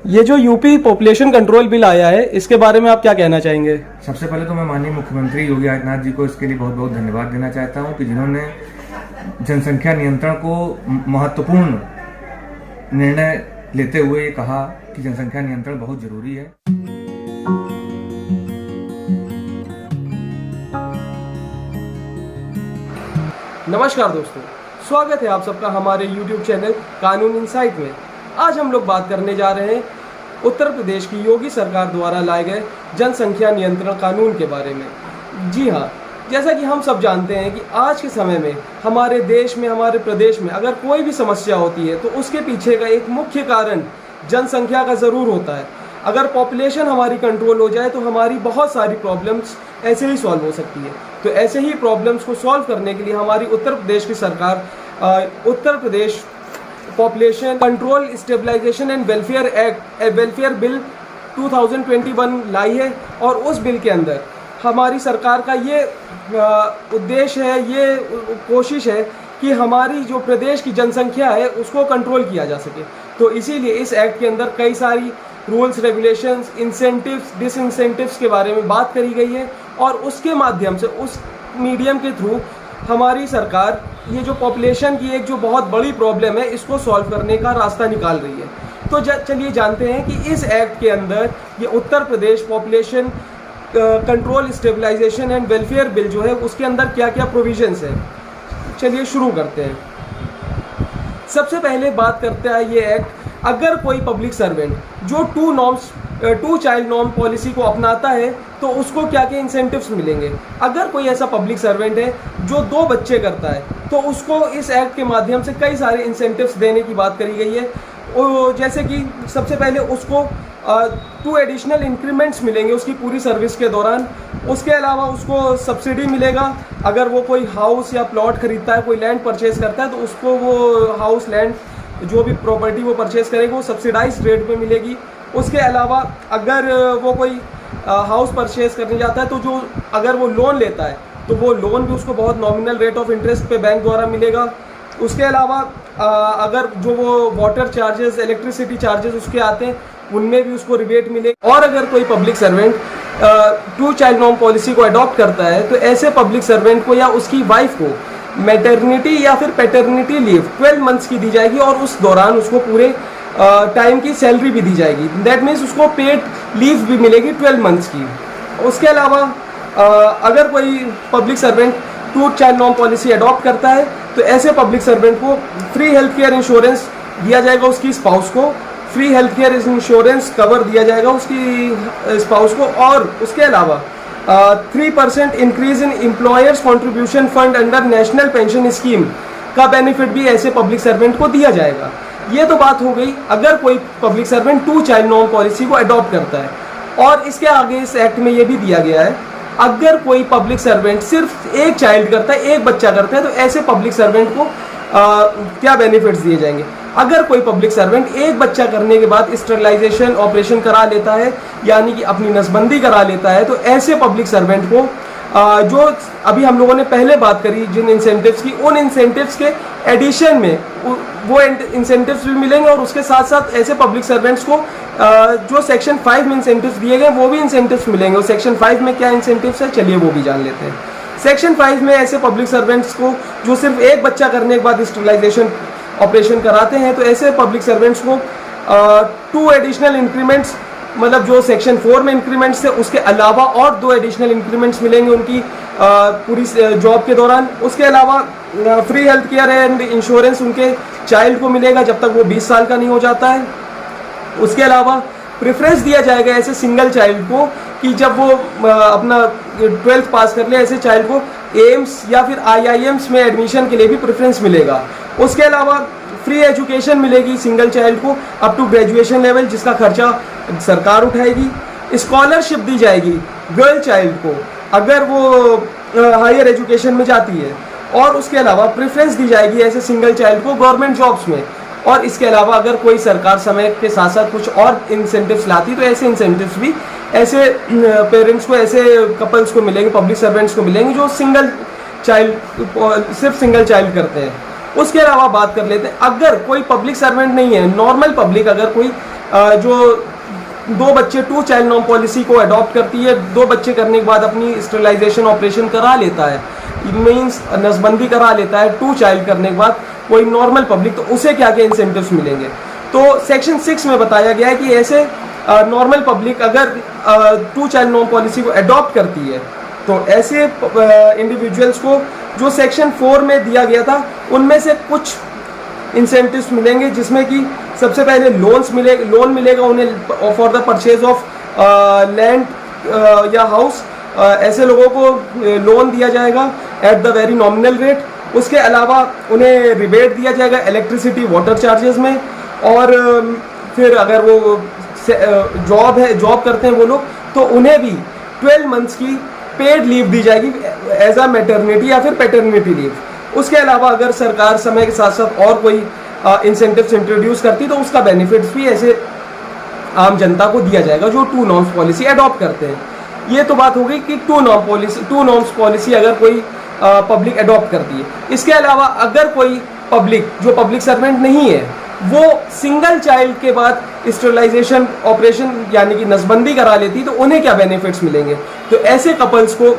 ये जो UP population control bill आया है, इसके बारे में आप क्या कहना चाहेंगे? सबसे पहले तो मैं माननीय मुख्यमंत्री योगी आदित्यनाथ जी को इसके लिए बहुत बहुत धन्यवाद देना चाहता हूं कि जिन्होंने जनसंख्या नियंत्रण को महत्वपूर्ण निर्णय लेते हुए कहा कि जनसंख्या नियंत्रण बहुत जरूरी है। नमस्कार दोस्तों, स्वागत है आप सबका हमारे YouTube चैनल कानून इनसाइट में। आज हम लोग बात करने जा रहे हैं उत्तर प्रदेश की योगी सरकार द्वारा लाए गए जनसंख्या नियंत्रण कानून के बारे में। जी हाँ, जैसा कि हम सब जानते हैं कि आज के समय में हमारे देश में, हमारे प्रदेश में अगर कोई भी समस्या होती है तो उसके पीछे का एक मुख्य कारण जनसंख्या का ज़रूर होता है। अगर पॉपुलेशन हमारी कंट्रोल हो जाए तो हमारी बहुत सारी प्रॉब्लम्स ऐसे ही सॉल्व हो सकती है। तो ऐसे ही प्रॉब्लम्स को सॉल्व करने के लिए हमारी उत्तर प्रदेश की सरकार Uttar Pradesh population control stabilization and welfare bill 2021 लाई है। और उस बिल के अंदर हमारी सरकार का ये उद्देश्य है, ये कोशिश है कि हमारी जो प्रदेश की जनसंख्या है उसको कंट्रोल किया जा सके। तो इसीलिए इस एक्ट के अंदर कई सारी रूल्स, रेगुलेशंस, इंसेंटिव्स, डिसइंसेंटिव्स के बारे में बात करी गई है और उसके माध्यम से, उस मीडियम के थ्रू हमारी सरकार ये जो पॉपुलेशन की एक जो बहुत बड़ी प्रॉब्लम है इसको सॉल्व करने का रास्ता निकाल रही है। तो चलिए जानते हैं कि इस एक्ट के अंदर ये Uttar Pradesh population control stabilization and welfare bill जो है उसके अंदर क्या क्या प्रोविजंस है। चलिए शुरू करते हैं। सबसे पहले बात करते हैं ये एक्ट, अगर कोई पब्लिक सर्वेंट जो टू चाइल्ड नॉर्म पॉलिसी को अपनाता है तो उसको क्या क्या इंसेंटिव्स मिलेंगे। अगर कोई ऐसा पब्लिक सर्वेंट है जो 2 बच्चे करता है तो उसको इस एक्ट के माध्यम से कई सारे इंसेंटिव्स देने की बात करी गई है। जैसे कि सबसे पहले उसको 2 एडिशनल इंक्रीमेंट्स मिलेंगे उसकी पूरी सर्विस के दौरान। उसके अलावा उसको सब्सिडी मिलेगा। अगर वो कोई हाउस या प्लॉट खरीदता है, कोई लैंड परचेज करता है तो उसको वो हाउस, लैंड, जो भी प्रॉपर्टी वो परचेज करेगा वो सब्सिडाइज रेट पे मिलेगी। उसके अलावा अगर वो कोई हाउस परचेज करने जाता है तो अगर वो लोन लेता है तो वो लोन भी उसको बहुत नॉमिनल रेट ऑफ इंटरेस्ट पे बैंक द्वारा मिलेगा। उसके अलावा अगर जो वो वाटर चार्जेस, इलेक्ट्रिसिटी चार्जेस उसके आते हैं उनमें भी उसको रिबेट मिलेगा। और अगर कोई public servant 2 child norm policy को अडॉप्ट करता है तो ऐसे पब्लिक सर्वेंट को या उसकी वाइफ को मैटरनिटी या फिर पैटर्निटी लीव 12 मंथ्स की दी जाएगी और उस दौरान उसको पूरे टाइम की सैलरी भी दी जाएगी। दैट मीन्स उसको पेड लीव भी मिलेगी 12 मंथ्स की। उसके अलावा अगर कोई public servant 2 child norm policy adopt करता है तो ऐसे पब्लिक सर्वेंट को फ्री हेल्थ केयर इंश्योरेंस दिया जाएगा, उसकी स्पाउस को free health care insurance cover दिया जाएगा उसकी स्पाउस को। और उसके अलावा 3% increase in employers contribution fund under national pension scheme का बेनिफिट भी ऐसे पब्लिक सर्वेंट को दिया जाएगा। ये तो बात हो गई अगर कोई public servant 2 child norm policy को अडॉप्ट करता है। और इसके आगे इस एक्ट में ये भी दिया गया है, अगर कोई पब्लिक सर्वेंट सिर्फ एक चाइल्ड करता है, एक बच्चा करता है, तो ऐसे पब्लिक सर्वेंट को क्या बेनिफिट्स दिए जाएंगे। अगर कोई पब्लिक सर्वेंट एक बच्चा करने के बाद स्टरलाइजेशन ऑपरेशन करा लेता है, यानी कि अपनी नसबंदी करा लेता है, तो ऐसे पब्लिक सर्वेंट को जो अभी हम लोगों ने पहले बात करी जिन इंसेंटिव्स की, उन इंसेंटिव्स के एडिशन में वो इंसेंटिव्स भी मिलेंगे। और उसके साथ साथ ऐसे पब्लिक सर्वेंट्स को जो सेक्शन 5 में इंसेंटिव्स दिए गए वो भी इंसेंटिव्स मिलेंगे। और सेक्शन 5 में क्या इंसेंटिव्स है, चलिए वो भी जान लेते हैं। सेक्शन 5 में ऐसे पब्लिक सर्वेंट्स को जो सिर्फ एक बच्चा करने के बाद स्टरलाइजेशन ऑपरेशन कराते हैं तो ऐसे पब्लिक सर्वेंट्स को 2 एडिशनल इंक्रीमेंट्स, मतलब जो सेक्शन 4 में इंक्रीमेंट्स है उसके अलावा और 2 एडिशनल इंक्रीमेंट्स मिलेंगे उनकी पूरी जॉब के दौरान। उसके अलावा free health care and insurance उनके चाइल्ड को मिलेगा जब तक वो 20 साल का नहीं हो जाता है। उसके अलावा प्रेफरेंस दिया जाएगा ऐसे सिंगल चाइल्ड को कि जब वो अपना 12th पास कर ले, ऐसे चाइल्ड को एम्स या फिर IIMs में एडमिशन के लिए भी प्रेफरेंस मिलेगा। उसके अलावा फ्री एजुकेशन मिलेगी सिंगल चाइल्ड को अप टू ग्रेजुएशन लेवल, जिसका खर्चा सरकार उठाएगी। स्कॉलरशिप दी जाएगी गर्ल चाइल्ड को अगर वो हायर एजुकेशन में जाती है। और उसके अलावा प्रेफरेंस दी जाएगी ऐसे सिंगल चाइल्ड को गवर्नमेंट जॉब्स में। और इसके अलावा अगर कोई सरकार समय के साथ साथ कुछ और इंसेंटिव्स लाती तो ऐसे इंसेंटिव्स भी ऐसे पेरेंट्स को, ऐसे कपल्स को मिलेंगे, पब्लिक सर्वेंट्स को मिलेंगे जो सिर्फ सिंगल चाइल्ड करते हैं। उसके अलावा बात कर लेते हैं, अगर कोई पब्लिक सर्वेंट नहीं है, नॉर्मल पब्लिक अगर कोई जो 2 बच्चे 2 चाइल्ड नॉर्म पॉलिसी को अडॉप्ट करती है, 2 बच्चे करने के बाद अपनी स्टरलाइजेशन ऑपरेशन करा लेता है, मीन्स नसबंदी करा लेता है 2 चाइल्ड करने के बाद कोई नॉर्मल पब्लिक, तो उसे क्या क्या इंसेंटिव्स मिलेंगे। तो सेक्शन 6 में बताया गया है कि ऐसे नॉर्मल पब्लिक अगर 2 चाइल्ड नॉर्म पॉलिसी को अडॉप्ट करती है तो ऐसे इंडिविजुअल्स को जो सेक्शन 4 में दिया गया था उनमें से कुछ इंसेंटिव्स मिलेंगे, जिसमें कि सबसे पहले लोन मिलेगा उन्हें for the purchase of land या हाउस। ऐसे लोगों को लोन दिया जाएगा at the very nominal rate. उसके अलावा उन्हें रिबेट दिया जाएगा इलेक्ट्रिसिटी वाटर चार्जेस में। और फिर अगर वो जॉब करते हैं वो लोग, तो उन्हें भी 12 मंथ्स की पेड लीव दी जाएगी एज अ मैटरनिटी या फिर पैटर्निटी लीव। उसके अलावा अगर सरकार समय के साथ साथ और कोई इंसेंटिव्स इंट्रोड्यूस करती तो उसका बेनिफिट्स भी ऐसे आम जनता को दिया जाएगा जो 2 नॉर्म्स पॉलिसी अडॉप्ट करते हैं। ये तो बात हो गई कि 2 नॉर्म्स पॉलिसी अगर कोई पब्लिक अडॉप्ट करती है। इसके अलावा अगर कोई पब्लिक जो पब्लिक सर्वेंट नहीं है वो सिंगल चाइल्ड के बाद स्टरलाइजेशन ऑपरेशन यानी कि नसबंदी करा लेती तो उन्हें क्या बेनिफिट्स मिलेंगे। तो ऐसे कपल्स को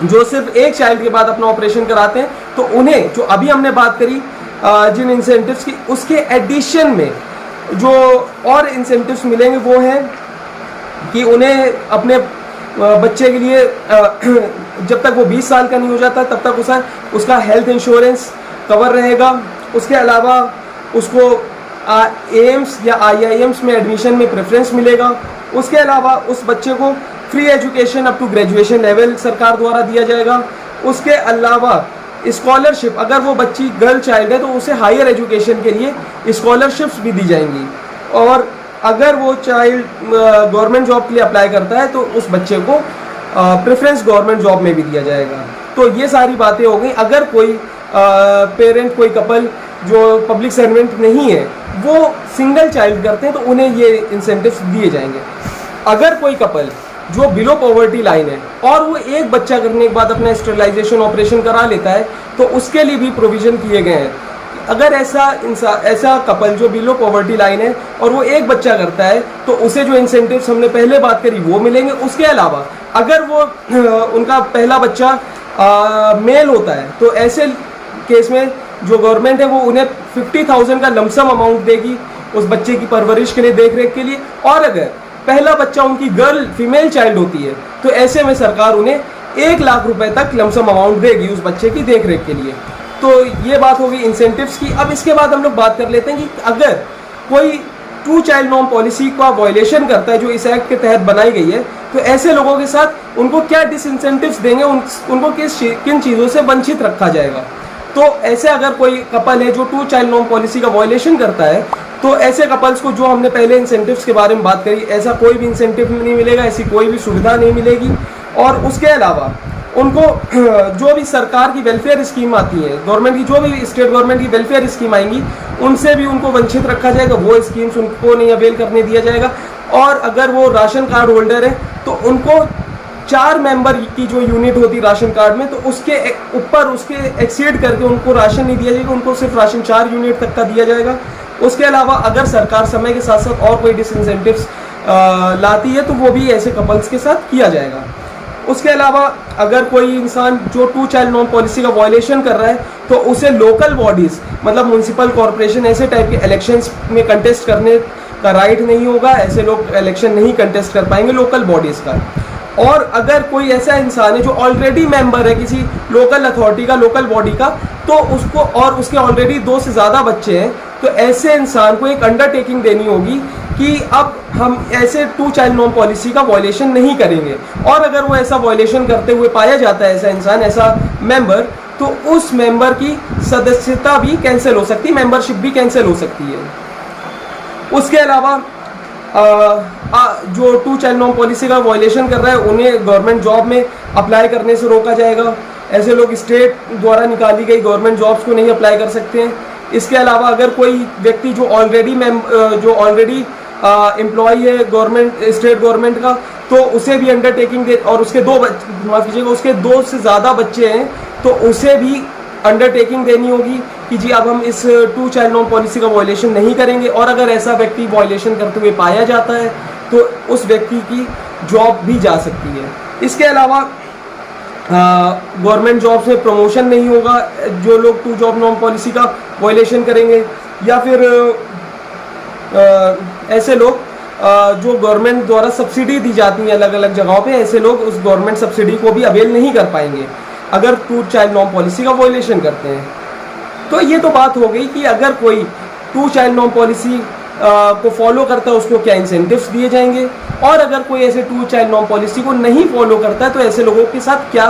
जो सिर्फ एक चाइल्ड के बाद अपना ऑपरेशन कराते हैं तो उन्हें जो अभी हमने बात करी जिन इंसेंटिव्स की, उसके एडिशन में जो और इंसेंटिव्स मिलेंगे वो हैं कि उन्हें अपने बच्चे के लिए जब तक वो 20 साल का नहीं हो जाता तब तक उसका हेल्थ इंश्योरेंस कवर रहेगा। उसके अलावा उसको एम्स या IIMs में एडमिशन में प्रेफरेंस मिलेगा। उसके अलावा उस बच्चे को free education up to graduation level सरकार द्वारा दिया जाएगा। उसके अलावा स्कॉलरशिप, अगर वो बच्ची गर्ल चाइल्ड है तो उसे हायर एजुकेशन के लिए स्कॉलरशिप्स भी दी जाएंगी। और अगर वो चाइल्ड गवर्नमेंट जॉब के लिए अप्लाई करता है तो उस बच्चे को प्रेफरेंस गवर्नमेंट जॉब में भी दिया जाएगा। तो ये सारी बातें हो गई। अगर कोई पेरेंट कोई कपल जो पब्लिक सर्वेंट नहीं है वो सिंगल चाइल्ड करते हैं तो उन्हें ये इंसेंटिव्स दिए जाएंगे। अगर कोई कपल जो बिलो पॉवर्टी लाइन है और वो एक बच्चा करने के बाद अपना स्टरलाइजेशन ऑपरेशन करा लेता है तो उसके लिए भी प्रोविजन किए गए हैं। अगर ऐसा कपल जो बिलो पॉवर्टी लाइन है और वो एक बच्चा करता है तो उसे जो इंसेंटिव्स हमने पहले बात करी वो मिलेंगे। उसके अलावा अगर वो उनका पहला बच्चा मेल होता है तो ऐसे केस में जो गवर्नमेंट है वो उन्हें 50,000 का लमसम अमाउंट देगी उस बच्चे की परवरिश के लिए, देख रेख के लिए। और अगर पहला बच्चा उनकी गर्ल फीमेल चाइल्ड होती है तो ऐसे में सरकार उन्हें 1 लाख रुपए तक लमसम अमाउंट देगी उस बच्चे की देख रेख के लिए। तो ये बात होगी इंसेंटिव्स की। अब इसके बाद हम लोग बात कर लेते हैं कि अगर कोई 2 चाइल्ड नॉर्म पॉलिसी का वायलेशन करता है जो इस एक्ट के तहत बनाई गई है तो ऐसे लोगों के साथ उनको क्या डिसइंसेंटिव्स देंगे, उनको किन चीज़ों से वंचित रखा जाएगा। तो ऐसे अगर कोई कपल है जो 2 चाइल्ड नॉर्म पॉलिसी का वायलेशन करता है तो ऐसे कपल्स को जो हमने पहले इंसेंटिव्स के बारे में बात करी, ऐसा कोई भी इंसेंटिव नहीं मिलेगा, ऐसी कोई भी सुविधा नहीं मिलेगी। और उसके अलावा उनको जो भी सरकार की वेलफेयर स्कीम आती है, गवर्नमेंट की जो भी स्टेट गवर्नमेंट की वेलफेयर स्कीम आएंगी उनसे भी उनको वंचित रखा जाएगा, वो स्कीम्स उनको नहीं अवेल करने दिया जाएगा। और अगर वो राशन कार्ड होल्डर है तो उनको 4 मेंबर की जो यूनिट होती राशन कार्ड में तो उसके ऊपर उसके एक्सीड करके उनको राशन नहीं दिया जाएगा, उनको सिर्फ राशन 4 यूनिट तक का दिया जाएगा। उसके अलावा अगर सरकार समय के साथ साथ और कोई डिसइंसेंटिव्स लाती है तो वो भी ऐसे कपल्स के साथ किया जाएगा। उसके अलावा अगर कोई इंसान जो 2 चाइल्ड नॉर्म पॉलिसी का वायलेशन कर रहा है तो उसे लोकल बॉडीज मतलब म्यूनसिपल कॉरपोरेशन ऐसे टाइप के इलेक्शंस में कंटेस्ट करने का राइट नहीं होगा, ऐसे लोग इलेक्शन नहीं कंटेस्ट कर पाएंगे लोकल बॉडीज का। और अगर कोई ऐसा इंसान है जो ऑलरेडी मेंबर है किसी लोकल अथॉरिटी का, लोकल बॉडी का, तो उसको और उसके ऑलरेडी 2 से ज़्यादा बच्चे हैं तो ऐसे इंसान को एक अंडरटेकिंग देनी होगी कि अब हम ऐसे 2 चाइल्ड नॉर्म पॉलिसी का वायलेशन नहीं करेंगे। और अगर वो ऐसा वायलेशन करते हुए पाया जाता है ऐसा इंसान, ऐसा मेंबर, तो उस मेंबर की सदस्यता भी कैंसिल हो सकती है, मेंबरशिप भी कैंसिल हो सकती है। उसके अलावा जो 2 चाइल्ड नॉर्म पॉलिसी का वायलेशन कर रहा है उन्हें गवर्नमेंट जॉब में अप्लाई करने से रोका जाएगा। ऐसे लोग स्टेट द्वारा निकाली गई गवर्नमेंट जॉब्स को नहीं अप्लाई कर सकते हैं। इसके अलावा अगर कोई व्यक्ति जो ऑलरेडी एम्प्लॉई है गवर्नमेंट स्टेट गवर्नमेंट का तो उसे भी अंडरटेकिंग दे और उसके 2 से ज़्यादा बच्चे हैं तो उसे भी अंडरटेकिंग देनी होगी कि जी अब हम इस 2 चाइल्ड नॉर्म पॉलिसी का वायलेशन नहीं करेंगे, और अगर ऐसा व्यक्ति वायलेशन करते हुए पाया जाता है तो उस व्यक्ति की जॉब भी जा सकती है। इसके अलावा गवर्नमेंट जॉब्स में प्रमोशन नहीं होगा जो लोग 2 जॉब नॉर्म पॉलिसी का वायलेशन करेंगे, या फिर ऐसे लोग जो गवर्नमेंट द्वारा सब्सिडी दी जाती है अलग अलग जगहों पे, ऐसे लोग उस गवर्नमेंट सब्सिडी को भी अवेल नहीं कर पाएंगे अगर 2 चाइल्ड नॉर्म पॉलिसी का वायलेशन करते हैं। तो ये तो बात हो गई कि अगर कोई 2 चाइल्ड नॉर्म पॉलिसी को फॉलो करता है उसको क्या इंसेंटिव्स दिए जाएंगे, और अगर कोई ऐसे 2 चाइल्ड नॉर्म पॉलिसी को नहीं फॉलो करता है तो ऐसे लोगों के साथ क्या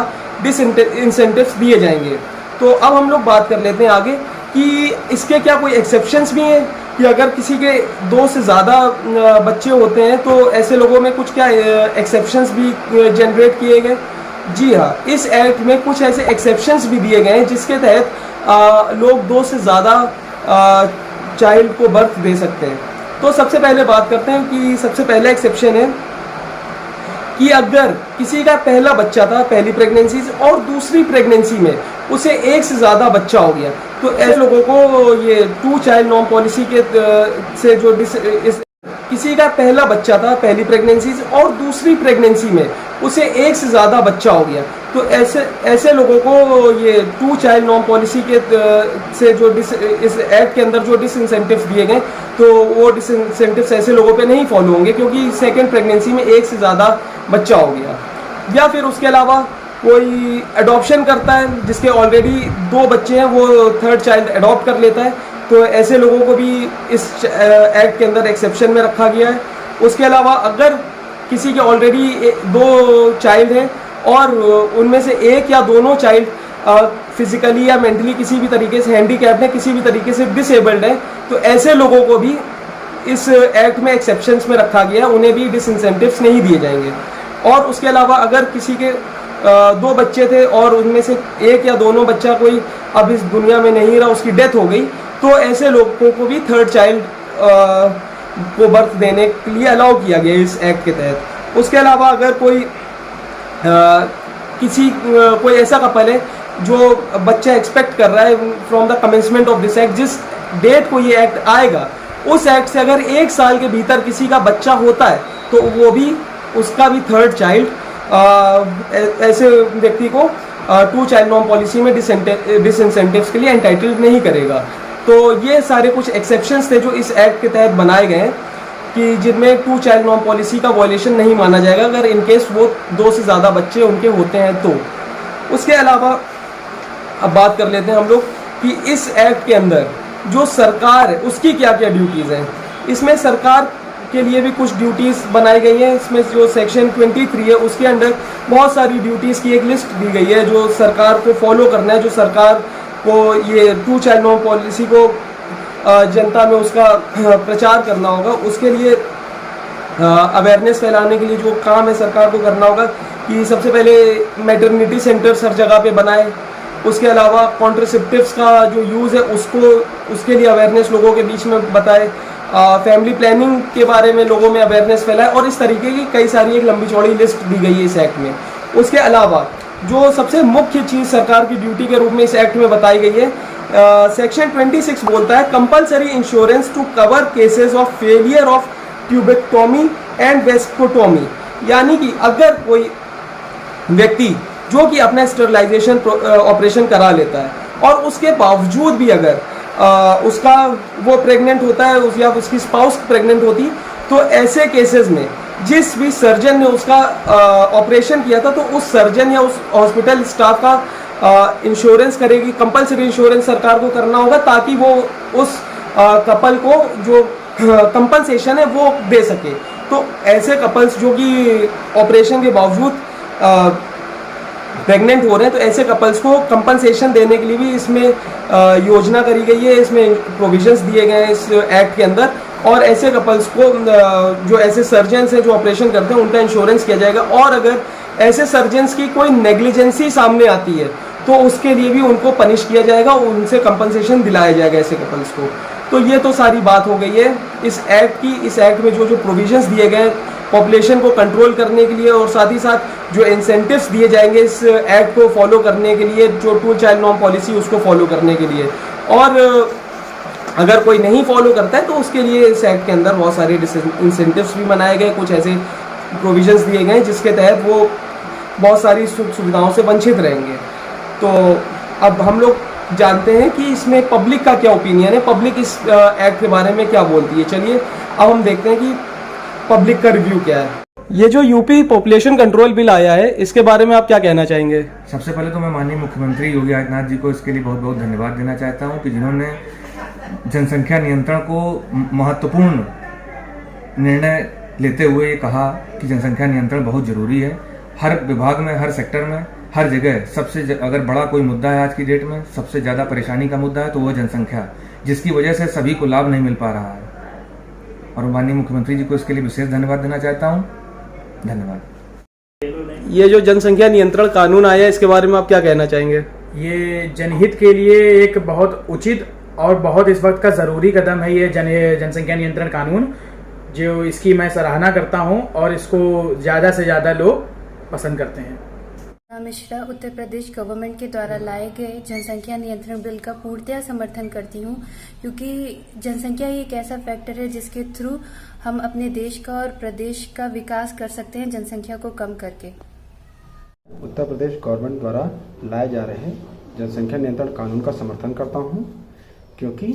इंसेंटिव्स दिए जाएंगे। तो अब हम लोग बात कर लेते हैं आगे कि इसके क्या कोई एक्सेप्शंस भी हैं, कि अगर किसी के 2 से ज़्यादा बच्चे होते हैं तो ऐसे लोगों में कुछ क्या एक्सेप्शंस भी जनरेट किए गए। जी हाँ, इस एक्ट में कुछ ऐसे एक्सेप्शंस भी दिए गए हैं जिसके तहत लोग 2 से ज़्यादा चाइल्ड को बर्थ दे सकते हैं। तो सबसे पहले बात करते हैं कि सबसे पहला एक्सेप्शन है कि अगर किसी का पहला बच्चा था पहली प्रेगनेंसी से, और दूसरी प्रेगनेंसी में उसे 1 से ज़्यादा बच्चा हो गया, तो ऐसे लोगों को ये 2 चाइल्ड नॉर्म पॉलिसी के से जो किसी का पहला बच्चा था पहली प्रेगनेंसी से और दूसरी प्रेगनेंसी में उसे 1 से ज़्यादा बच्चा हो गया, तो ऐसे लोगों को ये 2 चाइल्ड नॉर्म पॉलिसी के से जो इस एक्ट के अंदर जो डिसइंसेंटिव्स दिए गए, तो वो डिसइंसेंटिव्स ऐसे लोगों पे नहीं फॉलो होंगे क्योंकि सेकेंड प्रेगनेंसी में 1 से ज़्यादा बच्चा हो गया। या फिर उसके अलावा कोई अडॉप्शन करता है जिसके ऑलरेडी 2 बच्चे हैं, वो थर्ड चाइल्ड अडॉप्ट कर लेता है, तो ऐसे लोगों को भी इस एक्ट के अंदर एक्सेप्शन में रखा गया है। उसके अलावा अगर किसी के ऑलरेडी 2 चाइल्ड हैं और उनमें से एक या दोनों चाइल्ड फिजिकली या मेंटली किसी भी तरीके से हैंडीकैप्ड है, किसी भी तरीके से डिसेबल्ड है, तो ऐसे लोगों को भी इस एक्ट में एक्सेप्शंस में रखा गया है, उन्हें भी डिसइंसेंटिव्स नहीं दिए जाएंगे। और उसके अलावा अगर किसी के 2 बच्चे थे और उनमें से एक या दोनों बच्चा कोई अब इस दुनिया में नहीं रहा, उसकी डेथ हो गई, तो ऐसे लोगों को भी थर्ड चाइल्ड को बर्थ देने के लिए अलाउ किया गया इस एक्ट के तहत। उसके अलावा अगर कोई कोई ऐसा कपल है जो बच्चा एक्सपेक्ट कर रहा है from the commencement of this act, जिस डेट को ये एक्ट आएगा उस एक्ट से अगर 1 साल के भीतर किसी का बच्चा होता है तो वो भी उसका भी थर्ड चाइल्ड ऐसे व्यक्ति को 2 चाइल्ड नॉर्म पॉलिसी में डिसइंसेंटिव्स के लिए एंटाइटल्ड नहीं करेगा। तो ये सारे कुछ एक्सेप्शंस थे जो इस एक्ट के तहत बनाए गए हैं कि जिनमें 2 चाइल्ड नॉर्म पॉलिसी का वायलेशन नहीं माना जाएगा अगर इनकेस वो 2 से ज़्यादा बच्चे उनके होते हैं तो। उसके अलावा अब बात कर लेते हैं हम लोग कि इस एक्ट के अंदर जो सरकार है उसकी क्या क्या ड्यूटीज़ हैं। इसमें सरकार के लिए भी कुछ ड्यूटीज़ बनाई गई हैं। इसमें जो सेक्शन 23 है उसके अंडर बहुत सारी ड्यूटीज़ की एक लिस्ट दी गई है जो सरकार को फॉलो करना है, जो सरकार को ये 2 चाइल्ड नॉर्म पॉलिसी को जनता में उसका प्रचार करना होगा। उसके लिए अवेयरनेस फैलाने के लिए जो काम है सरकार को करना होगा कि सबसे पहले मैटरनिटी सेंटर्स हर जगह पे बनाए। उसके अलावा कॉन्ट्रासेप्टिव्स का जो यूज़ है उसके लिए अवेयरनेस लोगों के बीच में बताए, फैमिली प्लानिंग के बारे में लोगों में अवेयरनेस फैलाए, और इस तरीके की कई सारी एक लंबी चौड़ी लिस्ट दी गई है इस एक्ट में। उसके अलावा जो सबसे मुख्य चीज़ सरकार की ड्यूटी के रूप में इस एक्ट में बताई गई है, सेक्शन 26 बोलता है compulsory insurance to cover cases of failure of tubectomy and vasectomy, यानी कि अगर कोई व्यक्ति जो कि अपना स्टरलाइजेशन ऑपरेशन करा लेता है और उसके बावजूद भी अगर उसका वो प्रेग्नेंट होता है या उसकी स्पाउस प्रेग्नेंट होती, तो ऐसे केसेस में जिस भी सर्जन ने उसका ऑपरेशन किया था तो उस सर्जन या उस हॉस्पिटल स्टाफ का इंश्योरेंस करेगी। कंपलसरी इंश्योरेंस सरकार को करना होगा ताकि वो उस कपल को जो कंपनसेशन है वो दे सके। तो ऐसे कपल्स जो कि ऑपरेशन के बावजूद प्रेग्नेंट हो रहे हैं, तो ऐसे कपल्स को कंपनसेशन देने के लिए भी इसमें योजना करी गई है, इसमें प्रोविजंस दिए गए हैं इस एक्ट के अंदर। और ऐसे कपल्स को जो ऐसे सर्जन्स हैं जो ऑपरेशन करते हैं उनका इंश्योरेंस किया जाएगा, और अगर ऐसे सर्जन्स की कोई नेग्लिजेंसी सामने आती है तो उसके लिए भी उनको पनिश किया जाएगा, उनसे कंपनसेशन दिलाया जाएगा ऐसे कपल्स को। तो ये तो सारी बात हो गई है इस एक्ट की। इस एक्ट में जो जो प्रोविजंस दिए गए पॉपुलेशन को कंट्रोल करने के लिए, और साथ ही साथ जो इंसेंटिव्स दिए जाएंगे इस एक्ट को फॉलो करने के लिए, जो 2 चाइल्ड नॉर्म पॉलिसी उसको फॉलो करने के लिए, और अगर कोई नहीं फॉलो करता है तो उसके लिए इस एक्ट के अंदर बहुत सारे इंसेंटिव्स भी बनाए गए, कुछ ऐसे प्रोविजंस दिए गए जिसके तहत वो बहुत सारी सुख सुविधाओं से वंचित रहेंगे। तो अब हम लोग जानते हैं कि इसमें पब्लिक का क्या ओपिनियन है, पब्लिक इस एक्ट के बारे में क्या बोलती है। चलिए अब हम देखते हैं कि पब्लिक का रिव्यू क्या है। ये जो यूपी पॉपुलेशन कंट्रोल बिल आया है, इसके बारे में आप क्या कहना चाहेंगे? सबसे पहले तो मैं माननीय मुख्यमंत्री योगी आदित्यनाथ जी को इसके लिए बहुत बहुत धन्यवाद देना चाहता हूँ कि जिन्होंने जनसंख्या नियंत्रण को महत्वपूर्ण निर्णय लेते हुए कहा कि जनसंख्या नियंत्रण बहुत जरूरी है। हर विभाग में, हर सेक्टर में, हर जगह सबसे अगर बड़ा कोई मुद्दा है आज की डेट में, सबसे ज़्यादा परेशानी का मुद्दा है तो वो जनसंख्या, जिसकी वजह से सभी को लाभ नहीं मिल पा रहा है। और माननीय मुख्यमंत्री जी को इसके लिए विशेष धन्यवाद देना चाहता हूँ। धन्यवाद। ये जो जनसंख्या नियंत्रण कानून आया है, इसके बारे में आप क्या कहना चाहेंगे? ये जनहित के लिए एक बहुत उचित और बहुत इस वक्त का ज़रूरी कदम है। ये जनसंख्या नियंत्रण कानून, जो इसकी मैं सराहना करता हूँ और इसको ज़्यादा से ज़्यादा लोग पसंद करते हैं। मिश्रा उत्तर प्रदेश गवर्नमेंट के द्वारा लाए गए जनसंख्या नियंत्रण बिल का पूर्णतया समर्थन करती हूँ, क्योंकि जनसंख्या एक ऐसा फैक्टर है जिसके थ्रू हम अपने देश का और प्रदेश का विकास कर सकते हैं, जनसंख्या को कम करके। उत्तर प्रदेश गवर्नमेंट द्वारा लाए जा रहे जनसंख्या नियंत्रण कानून का समर्थन करता हूँ, क्योंकि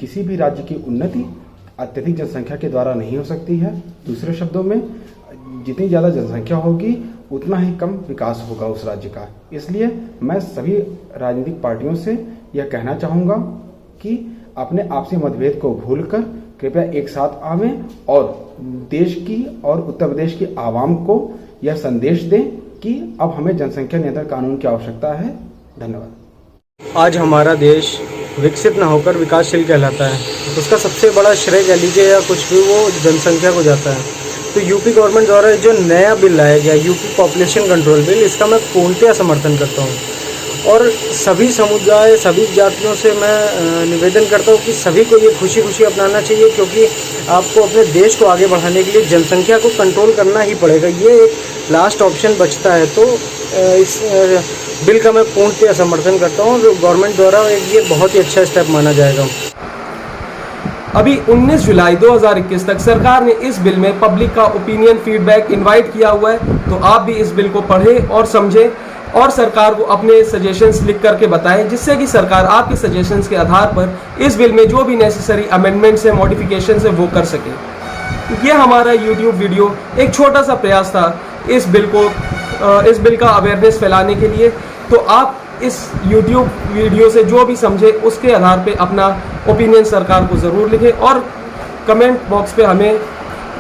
किसी भी राज्य की उन्नति अत्यधिक जनसंख्या के द्वारा नहीं हो सकती है। दूसरे शब्दों में, जितनी ज़्यादा जनसंख्या होगी उतना ही कम विकास होगा उस राज्य का। इसलिए मैं सभी राजनीतिक पार्टियों से यह कहना चाहूँगा कि अपने आपसी मतभेद को भूलकर कृपया एक साथ आवें और देश की और उत्तर प्रदेश की आवाम को यह संदेश दें कि अब हमें जनसंख्या नियंत्रण कानून की आवश्यकता है। धन्यवाद। आज हमारा देश विकसित न होकर विकासशील कहलाता है, उसका सबसे बड़ा श्रेय कह लीजिए या कुछ भी, वो जनसंख्या को जाता है। तो यूपी गवर्नमेंट द्वारा जो नया बिल लाया गया, यूपी पॉपुलेशन कंट्रोल बिल, इसका मैं पूर्णतया समर्थन करता हूँ। और सभी समुदाय, सभी जातियों से मैं निवेदन करता हूँ कि सभी को ये खुशी खुशी अपनाना चाहिए, क्योंकि आपको अपने देश को आगे बढ़ाने के लिए जनसंख्या को कंट्रोल करना ही पड़ेगा। ये एक लास्ट ऑप्शन बचता है। तो इस बिल का मैं पूर्णतया समर्थन करता हूँ। गवर्नमेंट द्वारा ये बहुत ही अच्छा स्टेप माना जाएगा। अभी 19 जुलाई 2021 तक सरकार ने इस बिल में पब्लिक का ओपिनियन फीडबैक इनवाइट किया हुआ है। तो आप भी इस बिल को पढ़ें और समझें और सरकार को अपने सजेशंस लिख करके बताएं, जिससे कि सरकार आपके सजेशंस के आधार पर इस बिल में जो भी नेसेसरी अमेंडमेंट्स है, मॉडिफिकेशंस है, वो कर सके। ये हमारा यूट्यूब वीडियो एक छोटा सा प्रयास था इस बिल का अवेयरनेस फैलाने के लिए। तो आप इस YouTube वीडियो से जो भी समझे उसके आधार पे अपना ओपिनियन सरकार को ज़रूर लिखें और कमेंट बॉक्स पे हमें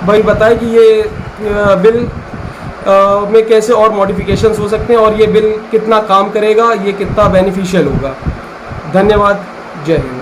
भाई बताएं कि ये बिल में कैसे और मॉडिफिकेशंस हो सकते हैं और ये बिल कितना काम करेगा, ये कितना बेनिफिशियल होगा। धन्यवाद। जय हिंद।